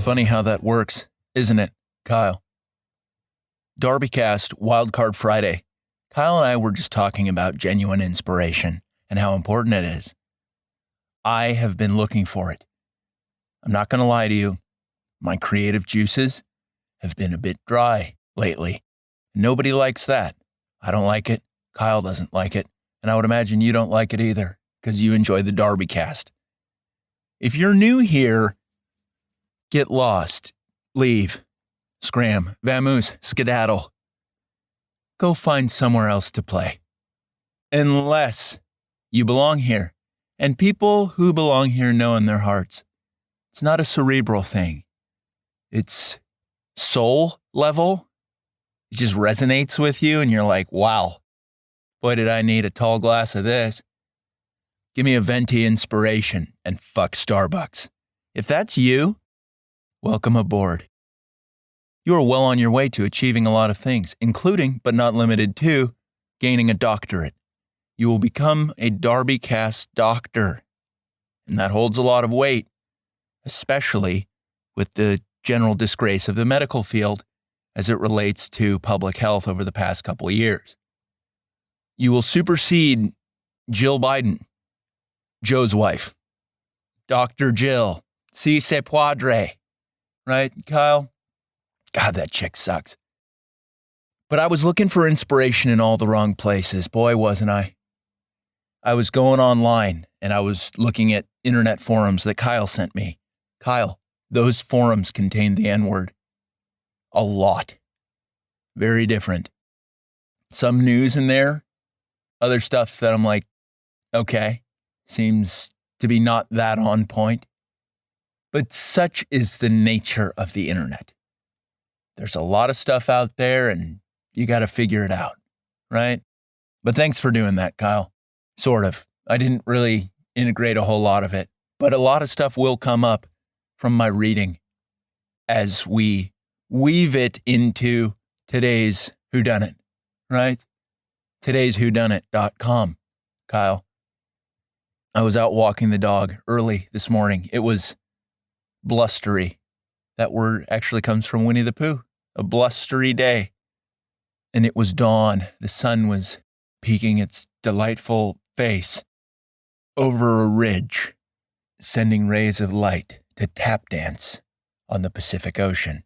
Funny how that works, isn't it, Kyle? DarbyCast Wildcard Friday. Kyle and I were just talking about genuine inspiration and how important it is. I have been looking for it. I'm not going to lie to you. My creative juices have been a bit dry lately. Nobody likes that. I don't like it. Kyle doesn't like it. And I would imagine you don't like it either because you enjoy the DarbyCast. If you're new here, get lost, leave, scram, vamoose, skedaddle. Go find somewhere else to play. Unless you belong here. And people who belong here know in their hearts. It's not a cerebral thing. It's soul level. It just resonates with you and you're like, wow, boy, did I need a tall glass of this. Give me a venti inspiration and fuck Starbucks. If that's you, welcome aboard. You are well on your way to achieving a lot of things, including, but not limited to, gaining a doctorate. You will become a DarbyCast doctor, and that holds a lot of weight, especially with the general disgrace of the medical field as it relates to public health over the past couple of years. You will supersede Jill Biden, Joe's wife, Dr. Jill, si se puadre, right, Kyle? God, that chick sucks. But I was looking for inspiration in all the wrong places. Boy, wasn't I. I was going online and I was looking at internet forums that Kyle sent me. Kyle, those forums contain the N-word. A lot. Very different. Some news in there. Other stuff that I'm like, okay, seems to be not that on point. But such is the nature of the internet. There's a lot of stuff out there and you got to figure it out, right? But thanks for doing that, Kyle. Sort of. I didn't really integrate a whole lot of it, but a lot of stuff will come up from my reading as we weave it into today's whodunit, right? Today's whodunit.com, Kyle. I was out walking the dog early this morning. It was blustery. That word actually comes from Winnie the Pooh. A blustery day. And it was dawn. The sun was peeking its delightful face over a ridge, sending rays of light to tap dance on the Pacific Ocean.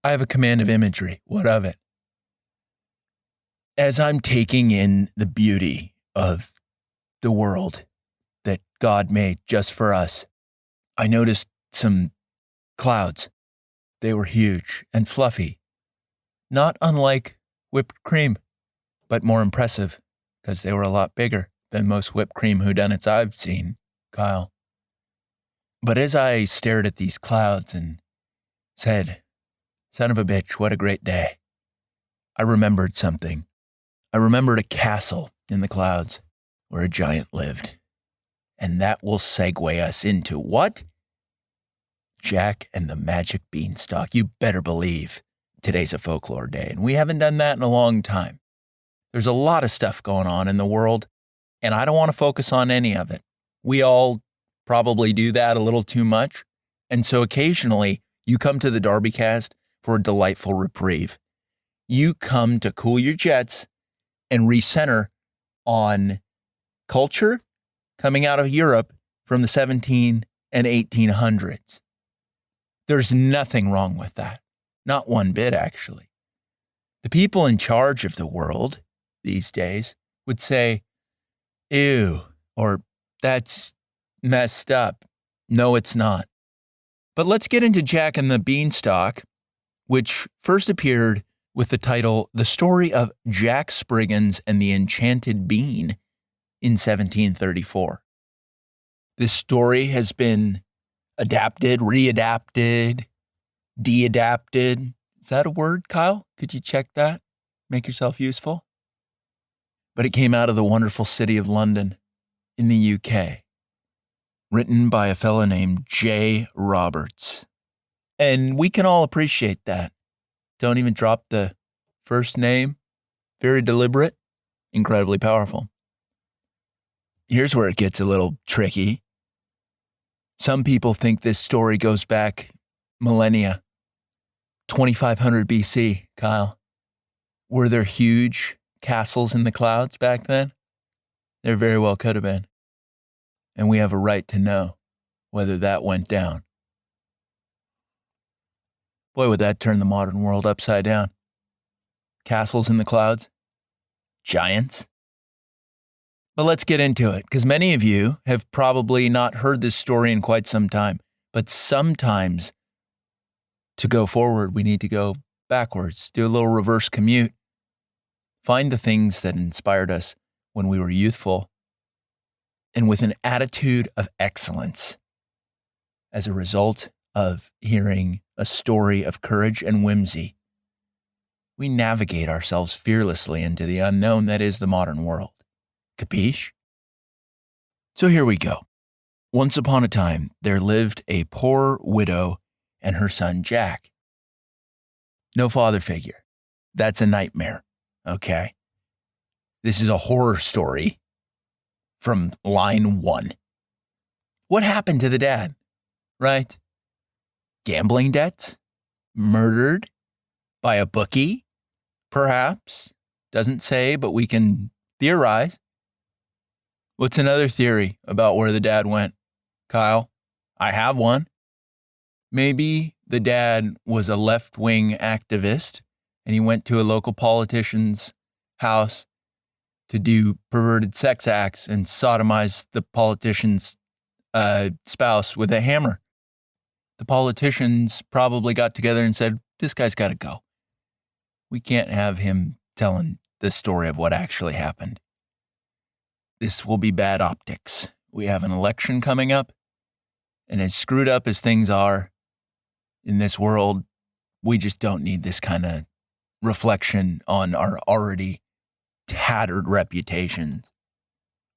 I have a command of imagery. What of it? As I'm taking in the beauty of the world that God made just for us, I noticed some clouds. They were huge and fluffy, not unlike whipped cream, but more impressive because they were a lot bigger than most whipped cream whodunits I've seen, Kyle. But as I stared at these clouds and said, son of a bitch, what a great day, I remembered something. I remembered a castle in the clouds where a giant lived. And that will segue us into what? Jack and the Magic Beanstalk. You better believe today's a folklore day, and we haven't done that in a long time. There's a lot of stuff going on in the world, and I don't want to focus on any of it. We all probably do that a little too much, and so occasionally you come to the DarbyCast for a delightful reprieve. You come to cool your jets and recenter on culture coming out of Europe from the 17 and 1800s. There's nothing wrong with that. Not one bit, actually. The people in charge of the world these days would say, ew, or that's messed up. No, it's not. But let's get into Jack and the Beanstalk, which first appeared with the title The Story of Jack Spriggins and the Enchanted Bean in 1734. This story has been adapted, readapted, de-adapted. Is that a word, Kyle? Could you check that? Make yourself useful? But it came out of the wonderful city of London in the UK. Written by a fellow named J. Roberts. And we can all appreciate that. Don't even drop the first name. Very deliberate, incredibly powerful. Here's where it gets a little tricky. Some people think this story goes back millennia, 2500 BC, Kyle. Were there huge castles in the clouds back then? There very well could have been. And we have a right to know whether that went down. Boy, would that turn the modern world upside down. Castles in the clouds? Giants? But let's get into it, because many of you have probably not heard this story in quite some time. But sometimes, to go forward, we need to go backwards, do a little reverse commute, find the things that inspired us when we were youthful, and with an attitude of excellence as a result of hearing a story of courage and whimsy, we navigate ourselves fearlessly into the unknown that is the modern world. Capiche? So here we go. Once upon a time, there lived a poor widow and her son Jack. No father figure. That's a nightmare, okay? This is a horror story from line 1. What happened to the dad, right? Gambling debts? Murdered? By a bookie? Perhaps. Doesn't say, but we can theorize. What's another theory about where the dad went, Kyle? I have one. Maybe the dad was a left-wing activist and he went to a local politician's house to do perverted sex acts and sodomize the politician's spouse with a hammer. The politicians probably got together and said, this guy's got to go. We can't have him telling the story of what actually happened. This will be bad optics. We have an election coming up, and as screwed up as things are in this world, we just don't need this kind of reflection on our already tattered reputations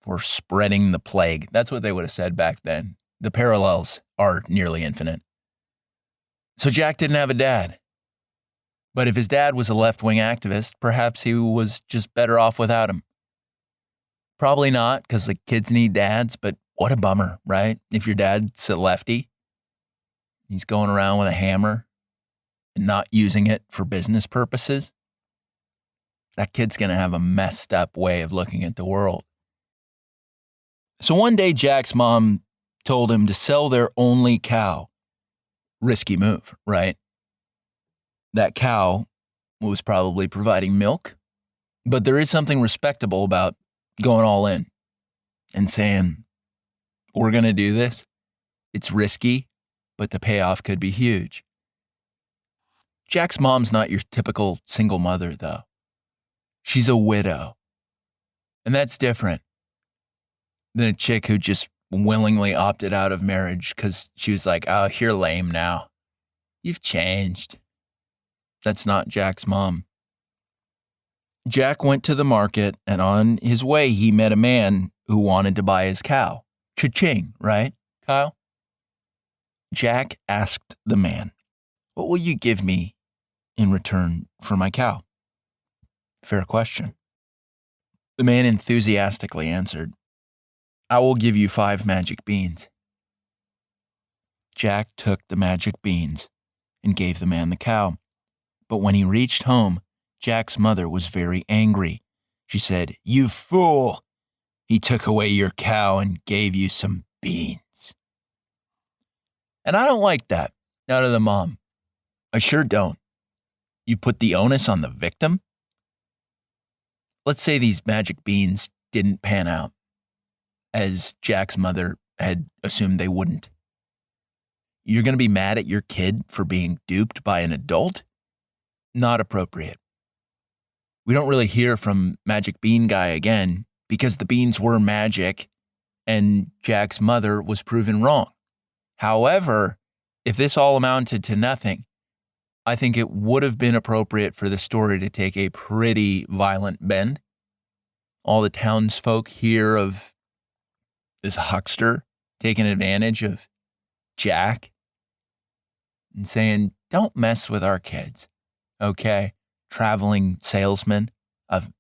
for spreading the plague. That's what they would have said back then. The parallels are nearly infinite. So Jack didn't have a dad. But if his dad was a left-wing activist, perhaps he was just better off without him. Probably not, because the kids need dads, but what a bummer, right? If your dad's a lefty, he's going around with a hammer and not using it for business purposes, that kid's going to have a messed up way of looking at the world. So one day, Jack's mom told him to sell their only cow. Risky move, right? That cow was probably providing milk, but there is something respectable about going all in and saying, we're going to do this. It's risky, but the payoff could be huge. Jack's mom's not your typical single mother, though. She's a widow. And that's different than a chick who just willingly opted out of marriage because she was like, oh, you're lame now. You've changed. That's not Jack's mom. Jack went to the market, and on his way, he met a man who wanted to buy his cow. Cha-ching, right, Kyle? Jack asked the man, what will you give me in return for my cow? Fair question. The man enthusiastically answered, I will give you 5 magic beans. Jack took the magic beans and gave the man the cow. But when he reached home, Jack's mother was very angry. She said, you fool! He took away your cow and gave you some beans. And I don't like that out of the mom. I sure don't. You put the onus on the victim? Let's say these magic beans didn't pan out, as Jack's mother had assumed they wouldn't. You're going to be mad at your kid for being duped by an adult? Not appropriate. We don't really hear from Magic Bean Guy again because the beans were magic and Jack's mother was proven wrong. However, if this all amounted to nothing, I think it would have been appropriate for the story to take a pretty violent bend. All the townsfolk hear of this huckster taking advantage of Jack and saying, don't mess with our kids. Okay, traveling salesman of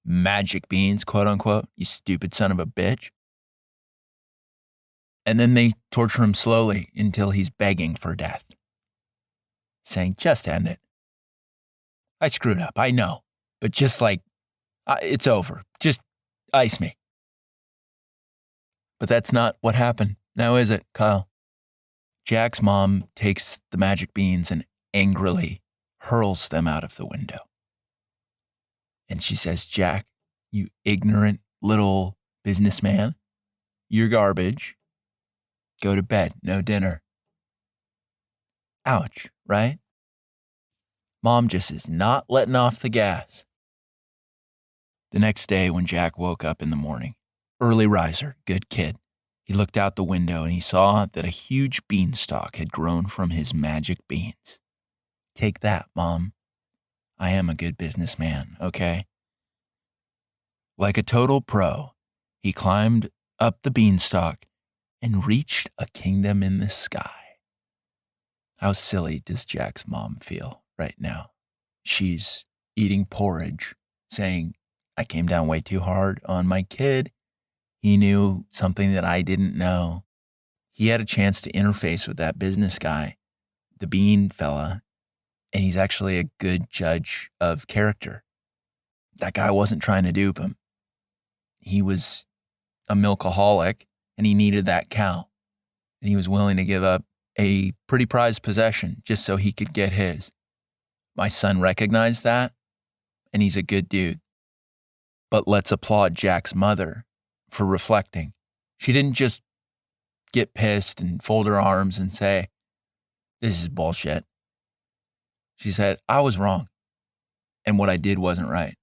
magic beans, quote unquote, you stupid son of a bitch. And then they torture him slowly until he's begging for death. saying, just end it. I screwed up, I know, but just like, it's over. Just ice me. But that's not what happened. Now is it, Kyle? Jack's mom takes the magic beans and angrily hurls them out of the window. And she says, Jack, you ignorant little businessman, you're garbage. Go to bed, no dinner. Ouch, right? Mom just is not letting off the gas. The next day when Jack woke up in the morning, early riser, good kid, he looked out the window and he saw that a huge beanstalk had grown from his magic beans. Take that, Mom. I am a good businessman, okay? Like a total pro, he climbed up the beanstalk and reached a kingdom in the sky. How silly does Jack's mom feel right now? She's eating porridge, saying, I came down way too hard on my kid. He knew something that I didn't know. He had a chance to interface with that business guy, the bean fella, and he's actually a good judge of character. That guy wasn't trying to dupe him. He was a milkaholic, and he needed that cow. And he was willing to give up a pretty prized possession just so he could get his. My son recognized that, and he's a good dude. But let's applaud Jack's mother for reflecting. She didn't just get pissed and fold her arms and say, this is bullshit. She said, I was wrong, and what I did wasn't right.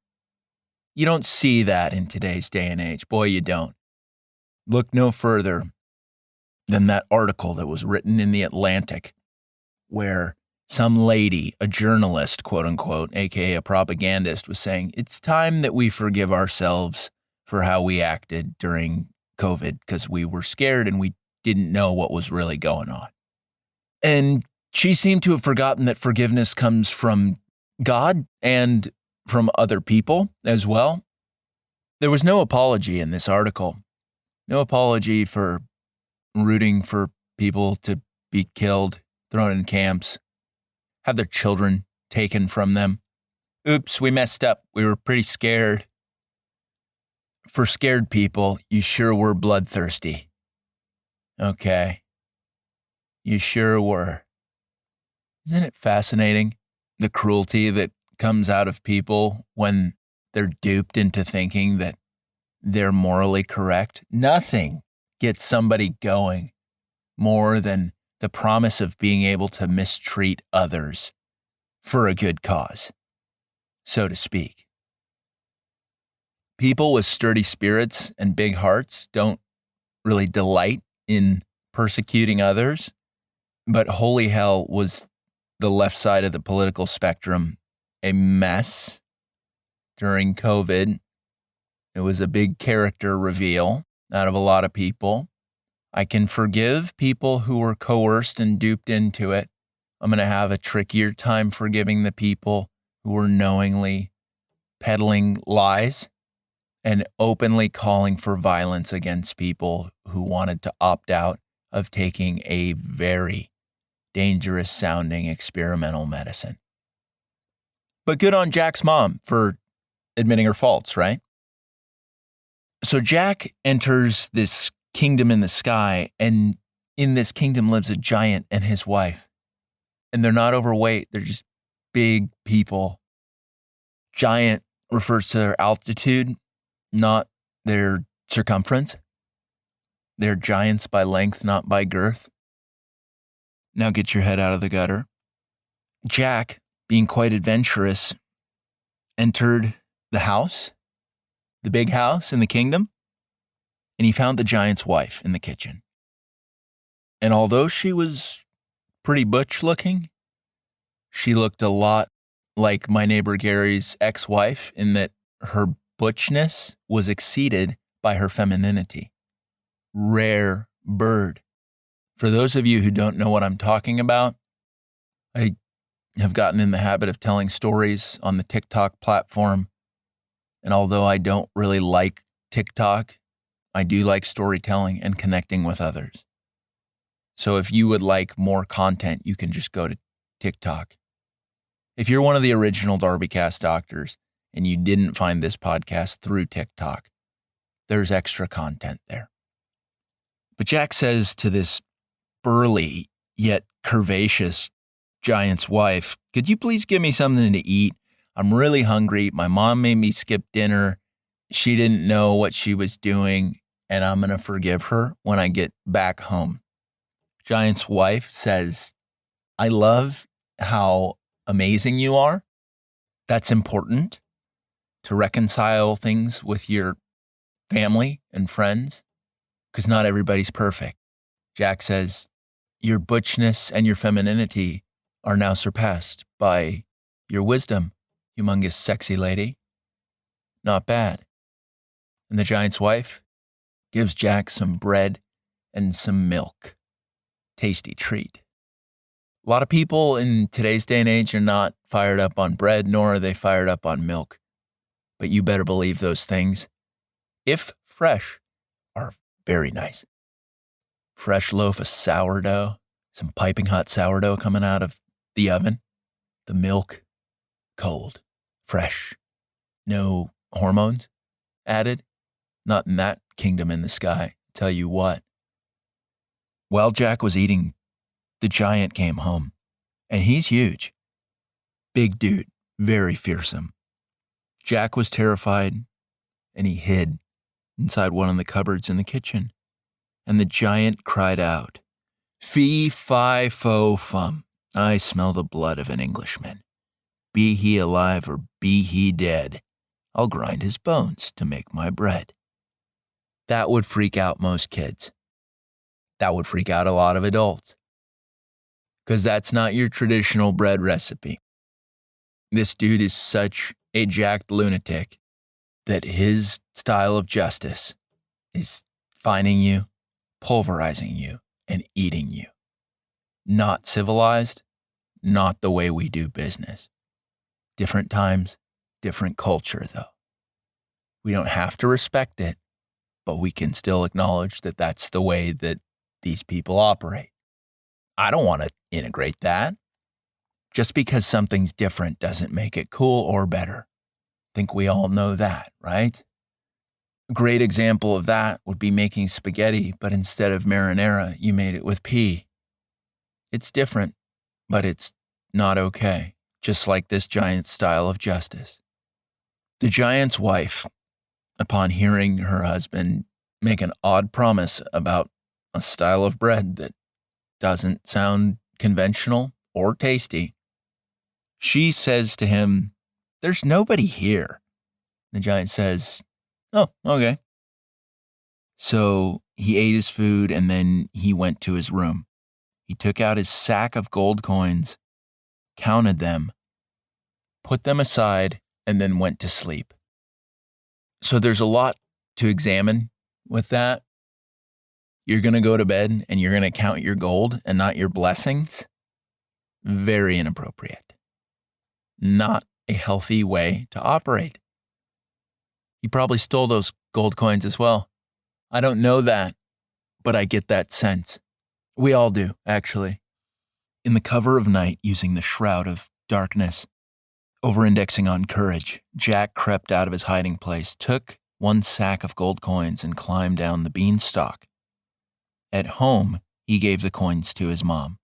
You don't see that in today's day and age. Boy, you don't. Look no further than that article that was written in The Atlantic where some lady, a journalist, quote unquote, aka a propagandist, was saying, it's time that we forgive ourselves for how we acted during COVID because we were scared and we didn't know what was really going on. And she seemed to have forgotten that forgiveness comes from God and from other people as well. There was no apology in this article. No apology for rooting for people to be killed, thrown in camps, have their children taken from them. Oops, we messed up. We were pretty scared. For scared people, you sure were bloodthirsty. Okay. You sure were. Isn't it fascinating, the cruelty that comes out of people when they're duped into thinking that they're morally correct? Nothing gets somebody going more than the promise of being able to mistreat others for a good cause, so to speak. People with sturdy spirits and big hearts don't really delight in persecuting others, but holy hell was the left side of the political spectrum a mess during COVID. It was a big character reveal out of a lot of people. I can forgive people who were coerced and duped into it. I'm going to have a trickier time forgiving the people who were knowingly peddling lies and openly calling for violence against people who wanted to opt out of taking a very dangerous sounding experimental medicine. But good on Jack's mom for admitting her faults, right? So Jack enters this kingdom in the sky, and in this kingdom lives a giant and his wife. And they're not overweight, they're just big people. Giant refers to their altitude, not their circumference. They're giants by length, not by girth. Now get your head out of the gutter. Jack, being quite adventurous, entered the house, the big house in the kingdom, and he found the giant's wife in the kitchen. And although she was pretty butch looking, she looked a lot like my neighbor Gary's ex-wife in that her butchness was exceeded by her femininity. Rare bird. For those of you who don't know what I'm talking about, I have gotten in the habit of telling stories on the TikTok platform. And although I don't really like TikTok, I do like storytelling and connecting with others. So if you would like more content, you can just go to TikTok. If you're one of the original DarbyCast doctors and you didn't find this podcast through TikTok, there's extra content there. But Jack says to this burly yet curvaceous giant's wife, could you please give me something to eat? I'm really hungry. My mom made me skip dinner. She didn't know what she was doing, and I'm going to forgive her when I get back home. Giant's wife says, I love how amazing you are. That's important to reconcile things with your family and friends because not everybody's perfect. Jack says, your butchness and your femininity are now surpassed by your wisdom, humongous sexy lady. Not bad. And the giant's wife gives Jack some bread and some milk. Tasty treat. A lot of people in today's day and age are not fired up on bread, nor are they fired up on milk. But you better believe those things, if fresh, are very nice. Fresh loaf of sourdough, some piping hot sourdough coming out of the oven. The milk, cold, fresh. No hormones added. Not in that kingdom in the sky. Tell you what. While Jack was eating, the giant came home. And he's huge. Big dude, very fearsome. Jack was terrified, and he hid inside one of the cupboards in the kitchen. And the giant cried out, Fee, fi, fo, fum. I smell the blood of an Englishman. Be he alive or be he dead, I'll grind his bones to make my bread. That would freak out most kids. That would freak out a lot of adults. Because that's not your traditional bread recipe. This dude is such a jacked lunatic that his style of justice is finding you, pulverizing you, and eating you. Not civilized, not the way we do business. Different times, different culture, though. We don't have to respect it, but we can still acknowledge that that's the way that these people operate. I don't want to integrate that. Just because something's different doesn't make it cool or better. I think we all know that, right? A great example of that would be making spaghetti, but instead of marinara, you made it with pea. It's different, but it's not okay, just like this giant's style of justice. The giant's wife, upon hearing her husband make an odd promise about a style of bread that doesn't sound conventional or tasty, she says to him, there's nobody here. The giant says, oh, okay. So he ate his food and then he went to his room. He took out his sack of gold coins, counted them, put them aside, and then went to sleep. So there's a lot to examine with that. You're going to go to bed and you're going to count your gold and not your blessings. Very inappropriate. Not a healthy way to operate. He probably stole those gold coins as well. I don't know that, but I get that sense. We all do, actually. In the cover of night, using the shroud of darkness, over-indexing on courage, Jack crept out of his hiding place, took one sack of gold coins, and climbed down the beanstalk. At home, he gave the coins to his mom.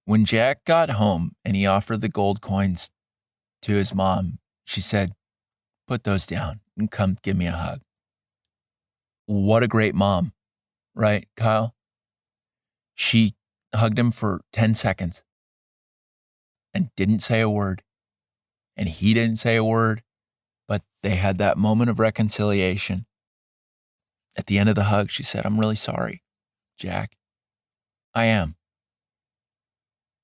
When Jack got home and he offered the gold coins to his mom, she said, put those down and come give me a hug. What a great mom, right, Kyle? She hugged him for 10 seconds and didn't say a word. And he didn't say a word, but they had that moment of reconciliation. At the end of the hug, she said, I'm really sorry, Jack. I am.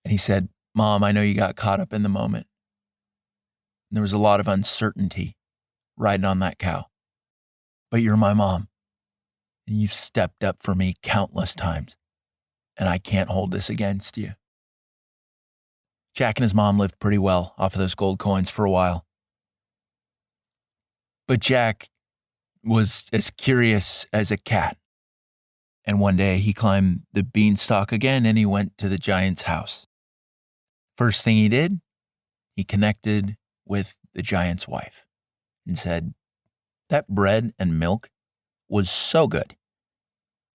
And he said, Mom, I know you got caught up in the moment. And there was a lot of uncertainty riding on that cow. But you're my mom. And you've stepped up for me countless times. And I can't hold this against you. Jack and his mom lived pretty well off of those gold coins for a while. But Jack was as curious as a cat. And one day he climbed the beanstalk again and he went to the giant's house. First thing he did, he connected with the giant's wife and said, that bread and milk was so good.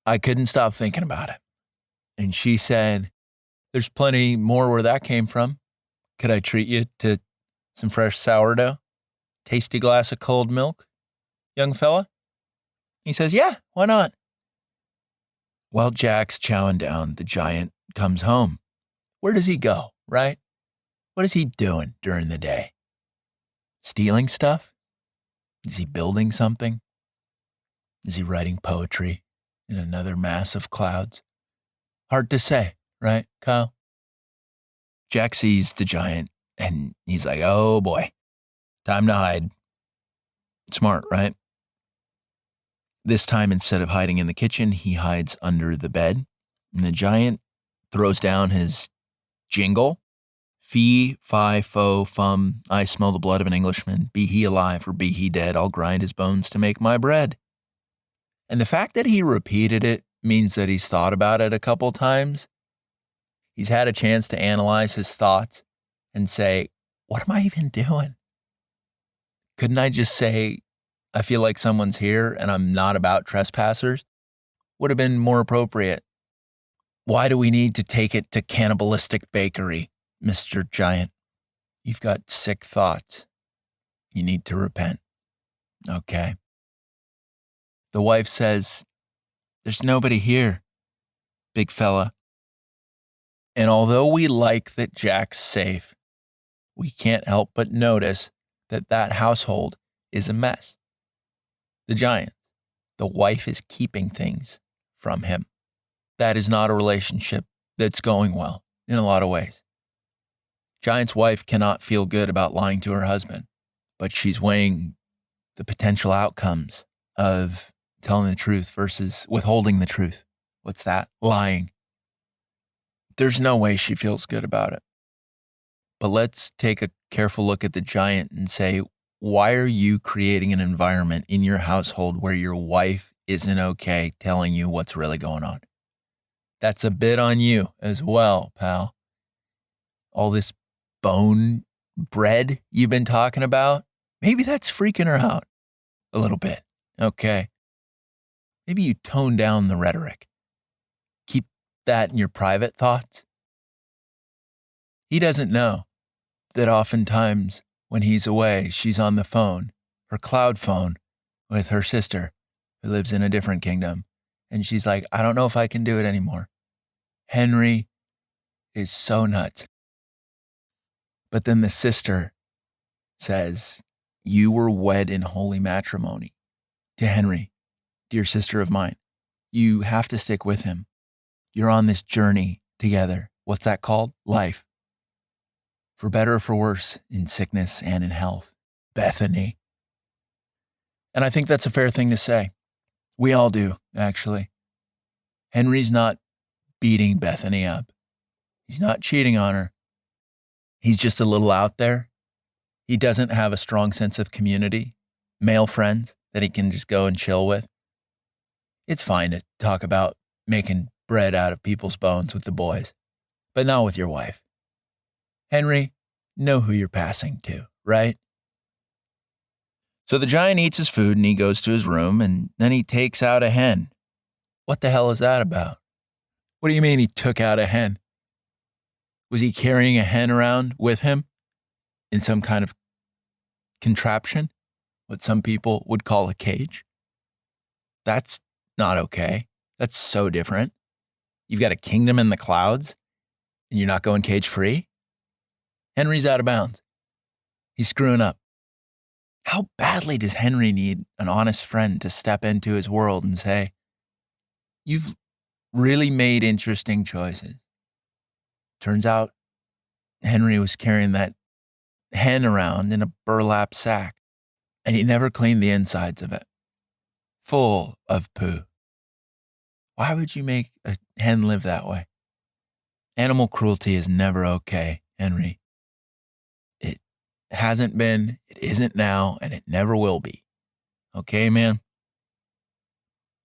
I couldn't stop thinking about it. And she said, there's plenty more where that came from. Could I treat you to some fresh sourdough? Tasty glass of cold milk, young fella? He says, yeah, why not? While Jack's chowing down, the giant comes home. Where does he go, right? What is he doing during the day? Stealing stuff? Is he building something? Is he writing poetry in another mass of clouds? Hard to say, right, Kyle? Jack sees the giant and he's like, oh boy, time to hide. Smart, right? This time, instead of hiding in the kitchen, he hides under the bed. And the giant throws down his jingle. Fee, fi, fo, fum, I smell the blood of an Englishman. Be he alive or be he dead, I'll grind his bones to make my bread. And the fact that he repeated it means that he's thought about it a couple times. He's had a chance to analyze his thoughts and say, what am I even doing? Couldn't I just say, I feel like someone's here and I'm not about trespassers? Would have been more appropriate. Why do we need to take it to cannibalistic bakery, Mr. Giant? You've got sick thoughts. You need to repent. Okay. The wife says, there's nobody here, big fella. And although we like that Jack's safe, we can't help but notice that that household is a mess. The giant, the wife is keeping things from him. That is not a relationship that's going well in a lot of ways. Giant's wife cannot feel good about lying to her husband, but she's weighing the potential outcomes of telling the truth versus withholding the truth. What's that? Lying. There's no way she feels good about it. But let's take a careful look at the giant and say, why are you creating an environment in your household where your wife isn't okay telling you what's really going on? That's a bit on you as well, pal. All this bone bread you've been talking about, maybe that's freaking her out a little bit. Okay. Maybe you tone down the rhetoric. Keep that in your private thoughts. He doesn't know that oftentimes when he's away, she's on the phone, her cloud phone, with her sister who lives in a different kingdom. And she's like, I don't know if I can do it anymore. Henry is so nuts. But then the sister says, you were wed in holy matrimony to Henry, dear sister of mine. You have to stick with him. You're on this journey together. What's that called? Life. For better or for worse, in sickness and in health. Bethany. And I think that's a fair thing to say. We all do, actually. Henry's not beating Bethany up. He's not cheating on her. He's just a little out there. He doesn't have a strong sense of community, male friends that he can just go and chill with. It's fine to talk about making bread out of people's bones with the boys, but not with your wife. Henry, know who you're passing to, right? So the giant eats his food and he goes to his room and then he takes out a hen. What the hell is that about? What do you mean he took out a hen? Was he carrying a hen around with him in some kind of contraption? What some people would call a cage? That's not okay. That's so different. You've got a kingdom in the clouds and you're not going cage free? Henry's out of bounds. He's screwing up. How badly does Henry need an honest friend to step into his world and say, you've really made interesting choices. Turns out Henry was carrying that hen around in a burlap sack, and he never cleaned the insides of it. Full of poo. Why would you make a hen live that way? Animal cruelty is never okay, Henry. It hasn't been, it isn't now, and it never will be. Okay, man?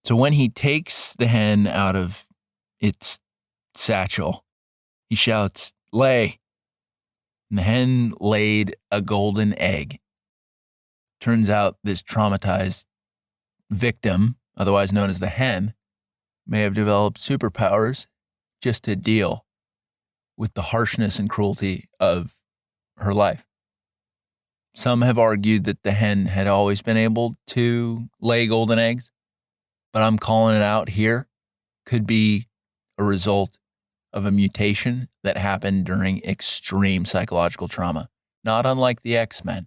So when he takes the hen out of its satchel, he shouts, lay. And the hen laid a golden egg. Turns out this traumatized victim, otherwise known as the hen, may have developed superpowers just to deal with the harshness and cruelty of her life. Some have argued that the hen had always been able to lay golden eggs, but I'm calling it out here. Could be a result of a mutation that happened during extreme psychological trauma, not unlike the X-Men.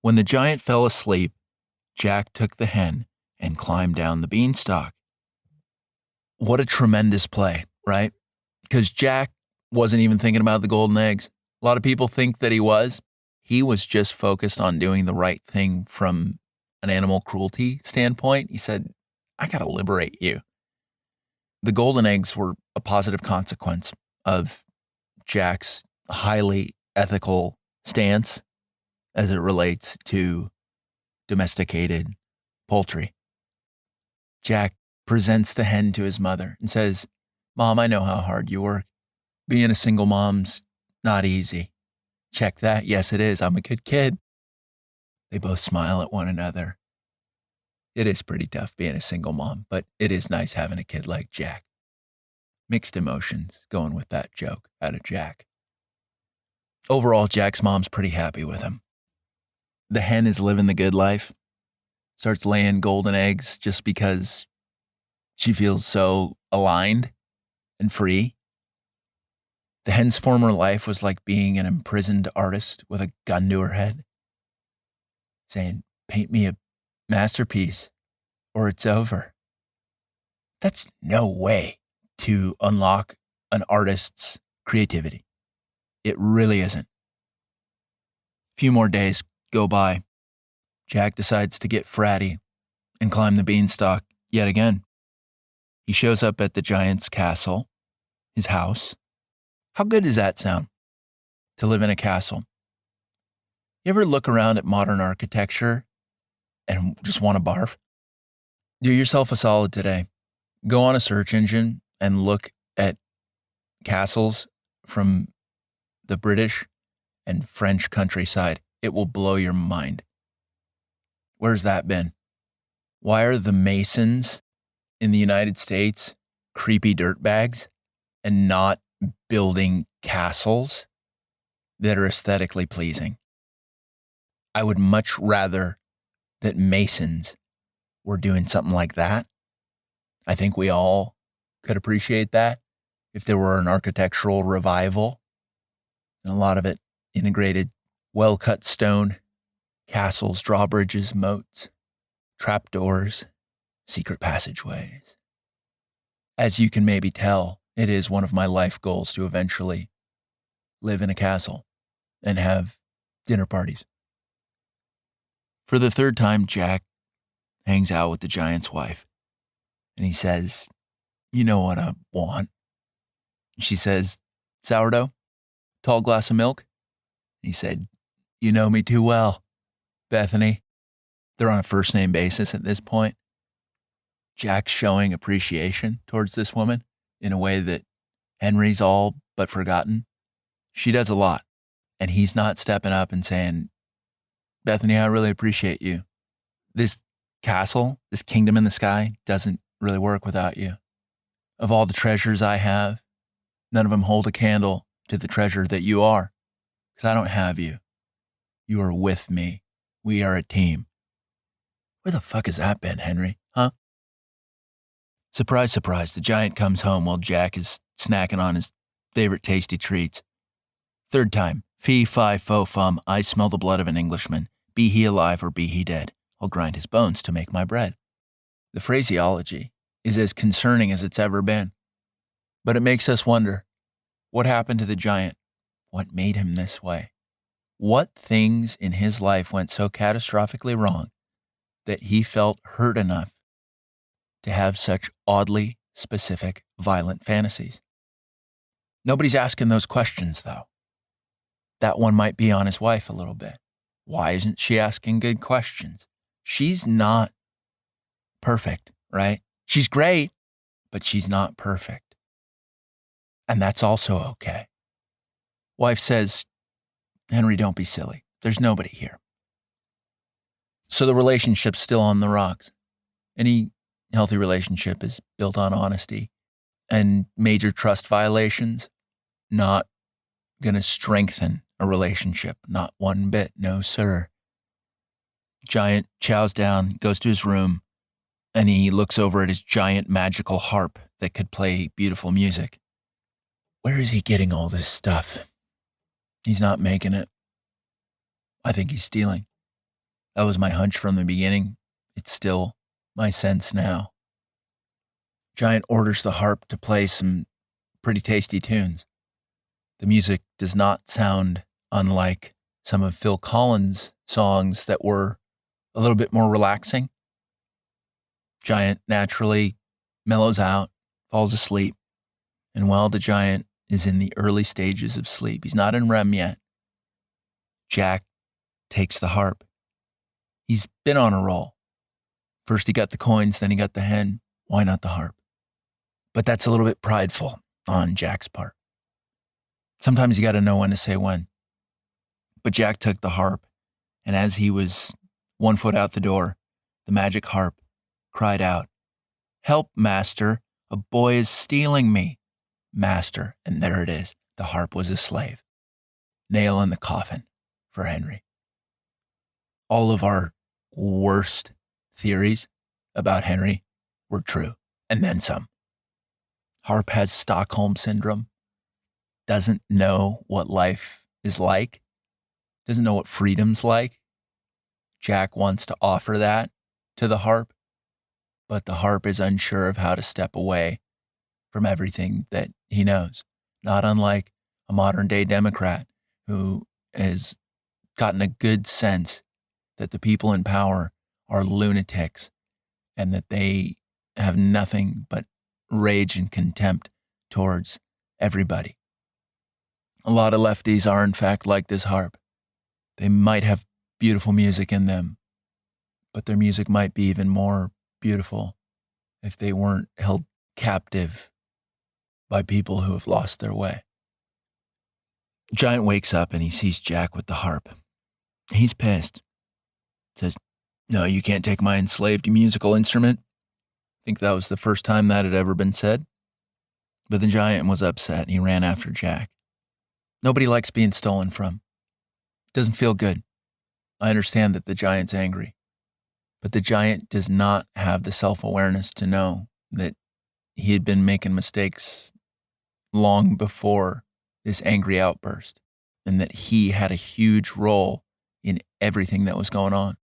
When the giant fell asleep, Jack took the hen and climbed down the beanstalk. What a tremendous play, right? Because Jack wasn't even thinking about the golden eggs. A lot of people think that he was. He was just focused on doing the right thing from an animal cruelty standpoint. He said, I got to liberate you. The golden eggs were a positive consequence of Jack's highly ethical stance as it relates to domesticated poultry. Jack presents the hen to his mother and says, Mom, I know how hard you work. Being a single mom's not easy. Check that. Yes, it is. I'm a good kid. They both smile at one another. It is pretty tough being a single mom, but it is nice having a kid like Jack. Mixed emotions going with that joke out of Jack. Overall, Jack's mom's pretty happy with him. The hen is living the good life, starts laying golden eggs just because she feels so aligned and free. The hen's former life was like being an imprisoned artist with a gun to her head, saying, paint me a masterpiece or it's over. That's no way to unlock an artist's creativity. It really isn't. A few more days go by. Jack decides to get fratty and climb the beanstalk yet again. He shows up at the giant's castle, his house. How good does that sound? To live in a castle. You ever look around at modern architecture and just want to barf? Do yourself a solid today. Go on a search engine and look at castles from the British and French countryside. It will blow your mind. Where's that been? Why are the masons in the United States creepy dirtbags and not building castles that are aesthetically pleasing? I would much rather that masons were doing something like that. I think we all could appreciate that if there were an architectural revival, and a lot of it integrated well-cut stone, castles, drawbridges, moats, trapdoors, secret passageways. As you can maybe tell, it is one of my life goals to eventually live in a castle and have dinner parties. For the third time, Jack hangs out with the giant's wife, and he says, you know what I want? She says, sourdough, tall glass of milk. He said, you know me too well, Bethany. They're on a first name basis at this point. Jack's showing appreciation towards this woman in a way that Henry's all but forgotten. She does a lot, and he's not stepping up and saying, Bethany, I really appreciate you. This castle, this kingdom in the sky doesn't really work without you. Of all the treasures I have, none of them hold a candle to the treasure that you are, because I don't have you. You are with me. We are a team. Where the fuck has that been, Henry? Huh? Surprise, surprise, the giant comes home while Jack is snacking on his favorite tasty treats. Third time, fee, fi, fo, fum, I smell the blood of an Englishman. Be he alive or be he dead, I'll grind his bones to make my bread. The phraseology is as concerning as it's ever been. But it makes us wonder, what happened to the giant? What made him this way? What things in his life went so catastrophically wrong that he felt hurt enough to have such oddly specific, violent fantasies? Nobody's asking those questions, though. That one might be on his wife a little bit. Why isn't she asking good questions? She's not perfect, right? She's great, but she's not perfect. And that's also okay. Wife says, Henry, don't be silly. There's nobody here. So the relationship's still on the rocks. Any healthy relationship is built on honesty, and major trust violations not going to strengthen a relationship. Not one bit. No, sir. Giant chows down, goes to his room, and he looks over at his giant magical harp that could play beautiful music. Where is he getting all this stuff? He's not making it. I think he's stealing. That was my hunch from the beginning. It's still my sense now. Giant orders the harp to play some pretty tasty tunes. The music does not sound unlike some of Phil Collins' songs that were a little bit more relaxing. Giant naturally mellows out, falls asleep, and while the giant is in the early stages of sleep, he's not in REM yet, Jack takes the harp. He's been on a roll. First he got the coins, then he got the hen. Why not the harp? But that's a little bit prideful on Jack's part. Sometimes you got to know when to say when. But Jack took the harp, and as he was 1 foot out the door, the magic harp cried out, "Help, master, a boy is stealing me." Master, and there it is. The harp was a slave. Nail in the coffin for Henry. All of our worst theories about Henry were true, and then some. Harp has Stockholm Syndrome, doesn't know what life is like, doesn't know what freedom's like. Jack wants to offer that to the harp, but the harp is unsure of how to step away from everything that he knows, not unlike a modern-day Democrat who has gotten a good sense that the people in power are lunatics and that they have nothing but rage and contempt towards everybody. A lot of lefties are, in fact, like this harp. They might have beautiful music in them, but their music might be even more beautiful if they weren't held captive by people who have lost their way. Giant wakes up and he sees Jack with the harp. He's pissed. Says, "No, you can't take my enslaved musical instrument." I think that was the first time that had ever been said. But the giant was upset and he ran after Jack. Nobody likes being stolen from. It doesn't feel good. I understand that the giant's angry, but the giant does not have the self-awareness to know that he had been making mistakes long before this angry outburst, and that he had a huge role in everything that was going on.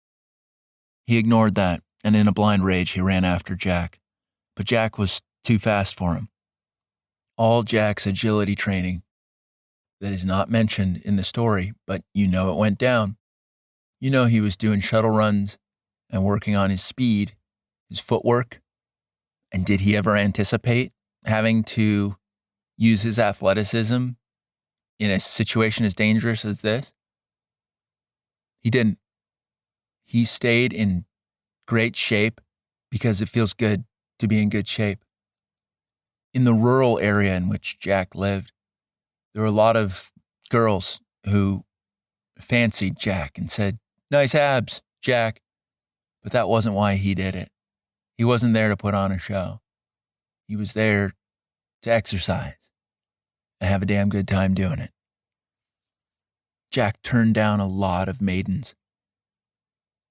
He ignored that, and in a blind rage, he ran after Jack. But Jack was too fast for him. All Jack's agility training that is not mentioned in the story, but you know it went down. You know he was doing shuttle runs and working on his speed, his footwork. And did he ever anticipate having to use his athleticism in a situation as dangerous as this? He didn't. He stayed in great shape because it feels good to be in good shape. In the rural area in which Jack lived, there were a lot of girls who fancied Jack and said, "Nice abs, Jack." But that wasn't why he did it. He wasn't there to put on a show. He was there to exercise and have a damn good time doing it. Jack turned down a lot of maidens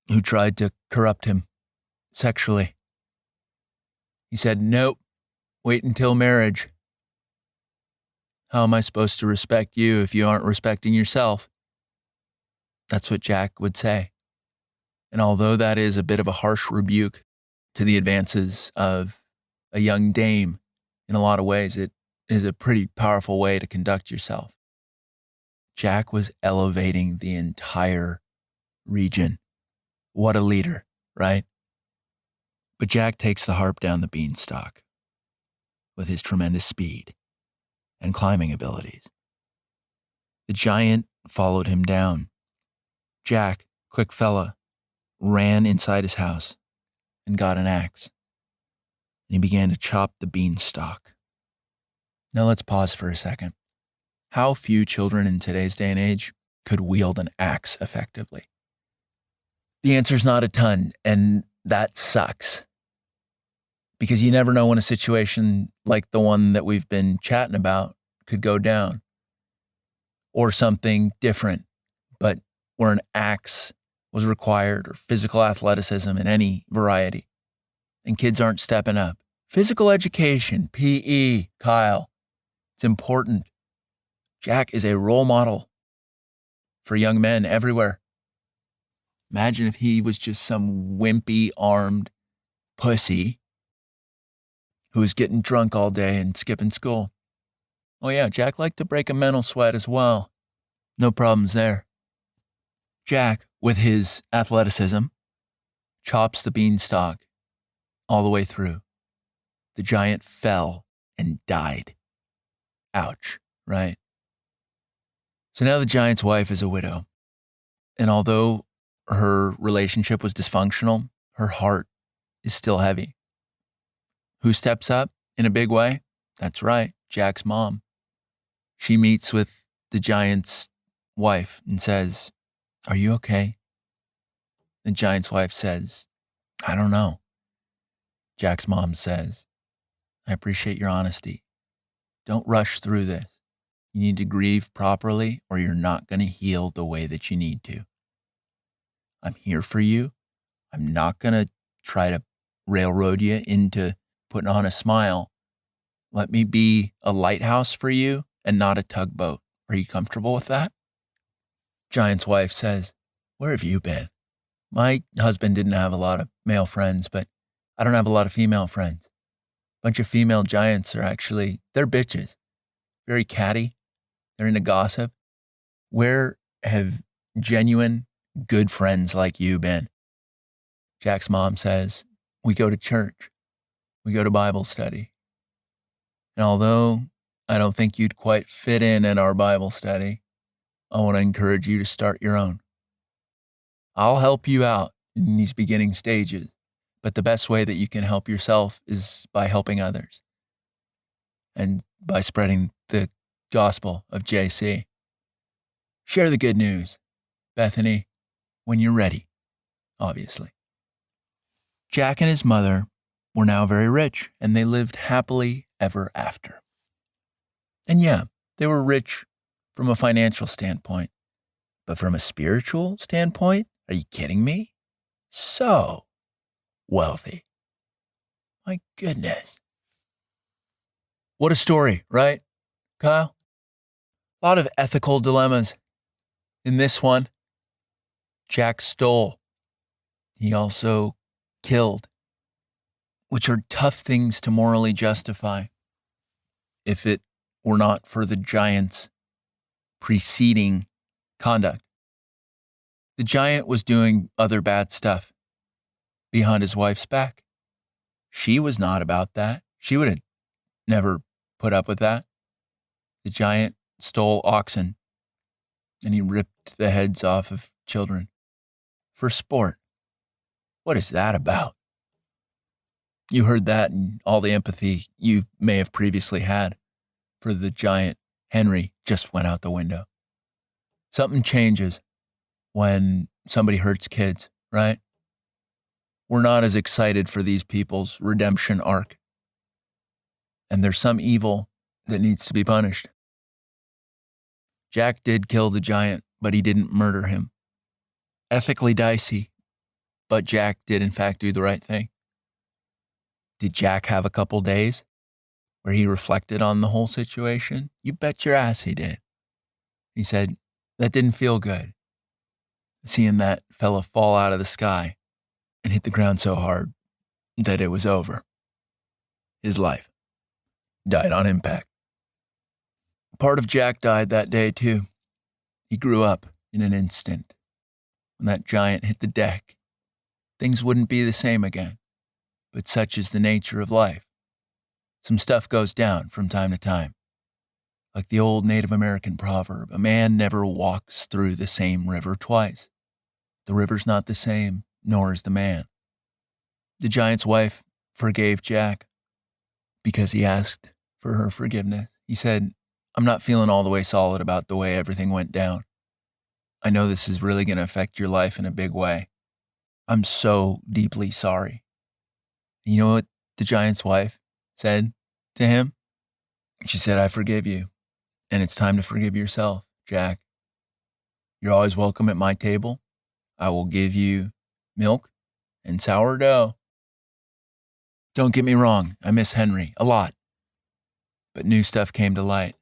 who tried to corrupt him sexually. He said, "Nope, wait until marriage. How am I supposed to respect you if you aren't respecting yourself?" That's what Jack would say. And although that is a bit of a harsh rebuke to the advances of a young dame, in a lot of ways, it is a pretty powerful way to conduct yourself. Jack was elevating the entire region. What a leader, right? But Jack takes the harp down the beanstalk with his tremendous speed and climbing abilities. The giant followed him down. Jack, quick fella, ran inside his house and got an axe. And he began to chop the beanstalk. Now let's pause for a second. How few children in today's day and age could wield an axe effectively? The answer's not a ton, and that sucks. Because you never know when a situation like the one that we've been chatting about could go down. Or something different, but where an axe was required, or physical athleticism in any variety. And kids aren't stepping up. Physical education, PE, Kyle, it's important. Jack is a role model for young men everywhere. Imagine if he was just some wimpy armed pussy who was getting drunk all day and skipping school. Oh yeah, Jack liked to break a mental sweat as well. No problems there. Jack, with his athleticism, chops the beanstalk all the way through. The giant fell and died. Ouch, right? So now the giant's wife is a widow. And although her relationship was dysfunctional, her heart is still heavy. Who steps up in a big way? That's right, Jack's mom. She meets with the giant's wife and says, "Are you okay?" The giant's wife says, "I don't know." Jack's mom says, "I appreciate your honesty. Don't rush through this. You need to grieve properly or you're not going to heal the way that you need to. I'm here for you. I'm not going to try to railroad you into putting on a smile. Let me be a lighthouse for you and not a tugboat. Are you comfortable with that?" Giant's wife says, "Where have you been? My husband didn't have a lot of male friends, but I don't have a lot of female friends. A bunch of female giants are actually, they're bitches. Very catty. They're into gossip. Where have genuine, good friends like you been?" Jack's mom says, "We go to church. We go to Bible study. And although I don't think you'd quite fit in our Bible study, I want to encourage you to start your own. I'll help you out in these beginning stages, but the best way that you can help yourself is by helping others and by spreading the gospel of JC. Share the good news, Bethany, when you're ready, obviously." Jack and his mother were now very rich, and they lived happily ever after. And yeah, they were rich from a financial standpoint, but from a spiritual standpoint, are you kidding me? So wealthy. My goodness. What a story, right, Kyle? A lot of ethical dilemmas. In this one, Jack stole. He also killed, which are tough things to morally justify if it were not for the giant's preceding conduct. The giant was doing other bad stuff behind his wife's back. She was not about that. She would have never put up with that. The giant stole oxen and he ripped the heads off of children for sport. What is that about? You heard that and all the empathy you may have previously had for the giant Henry just went out the window. Something changes when somebody hurts kids, right? We're not as excited for these people's redemption arc. And there's some evil that needs to be punished. Jack did kill the giant, but he didn't murder him. Ethically dicey, but Jack did in fact do the right thing. Did Jack have a couple days where he reflected on the whole situation? You bet your ass he did. He said, that didn't feel good. Seeing that fella fall out of the sky and hit the ground so hard that it was over. His life died on impact. Part of Jack died that day too. He grew up in an instant. When that giant hit the deck, things wouldn't be the same again. But such is the nature of life. Some stuff goes down from time to time. Like the old Native American proverb, a man never walks through the same river twice. The river's not the same, nor is the man. The giant's wife forgave Jack because he asked for her forgiveness. He said, I'm not feeling all the way solid about the way everything went down. I know this is really going to affect your life in a big way. I'm so deeply sorry. You know what the giant's wife said to him? She said, I forgive you, and it's time to forgive yourself, Jack. You're always welcome at my table. I will give you milk and sourdough. Don't get me wrong, I miss Henry a lot. But new stuff came to light.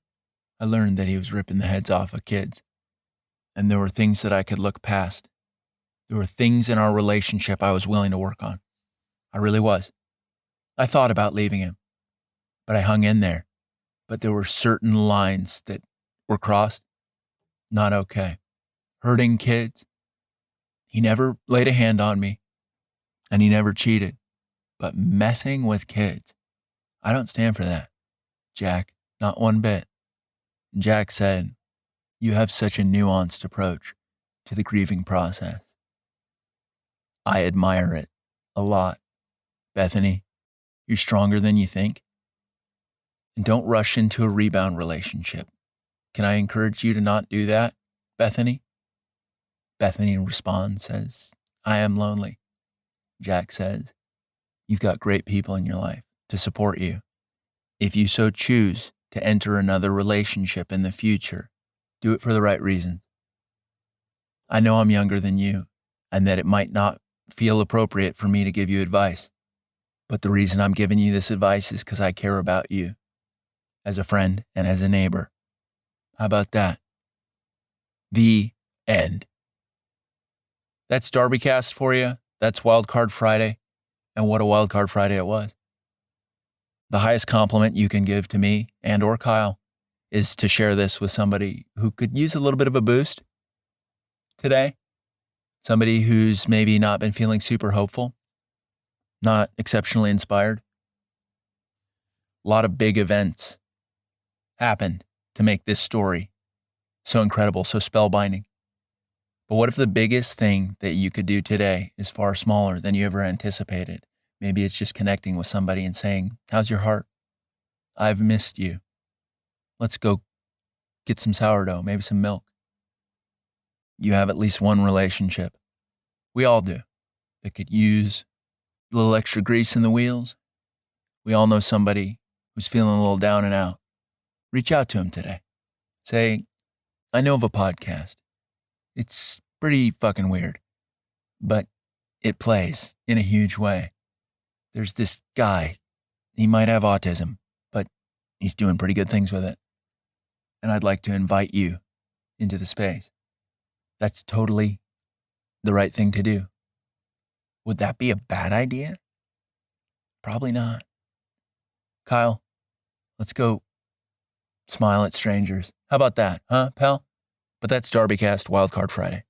I learned that he was ripping the heads off of kids. And there were things that I could look past. There were things in our relationship I was willing to work on. I really was. I thought about leaving him, but I hung in there. But there were certain lines that were crossed. Not okay. Hurting kids. He never laid a hand on me, and he never cheated. But messing with kids, I don't stand for that, Jack, not one bit. And Jack said, you have such a nuanced approach to the grieving process. I admire it a lot. Bethany, you're stronger than you think. And don't rush into a rebound relationship. Can I encourage you to not do that, Bethany? Bethany responds, says, I am lonely. Jack says, you've got great people in your life to support you. If you so choose to enter another relationship in the future, do it for the right reasons. I know I'm younger than you and that it might not feel appropriate for me to give you advice. But the reason I'm giving you this advice is because I care about you as a friend and as a neighbor. How about that? The end. That's DarbyCast for you. That's Wildcard Friday. And what a Wildcard Friday it was. The highest compliment you can give to me and or Kyle is to share this with somebody who could use a little bit of a boost today. Somebody who's maybe not been feeling super hopeful, not exceptionally inspired. A lot of big events happened to make this story so incredible, so spellbinding. But what if the biggest thing that you could do today is far smaller than you ever anticipated? Maybe it's just connecting with somebody and saying, how's your heart? I've missed you. Let's go get some sourdough, maybe some milk. You have at least one relationship. We all do. That could use a little extra grease in the wheels. We all know somebody who's feeling a little down and out. Reach out to him today. Say, I know of a podcast. It's pretty fucking weird, but it plays in a huge way. There's this guy. He might have autism, but he's doing pretty good things with it. And I'd like to invite you into the space. That's totally the right thing to do. Would that be a bad idea? Probably not. Kyle, let's go smile at strangers. How about that, huh, pal? But that's DarbyCast Wildcard Friday.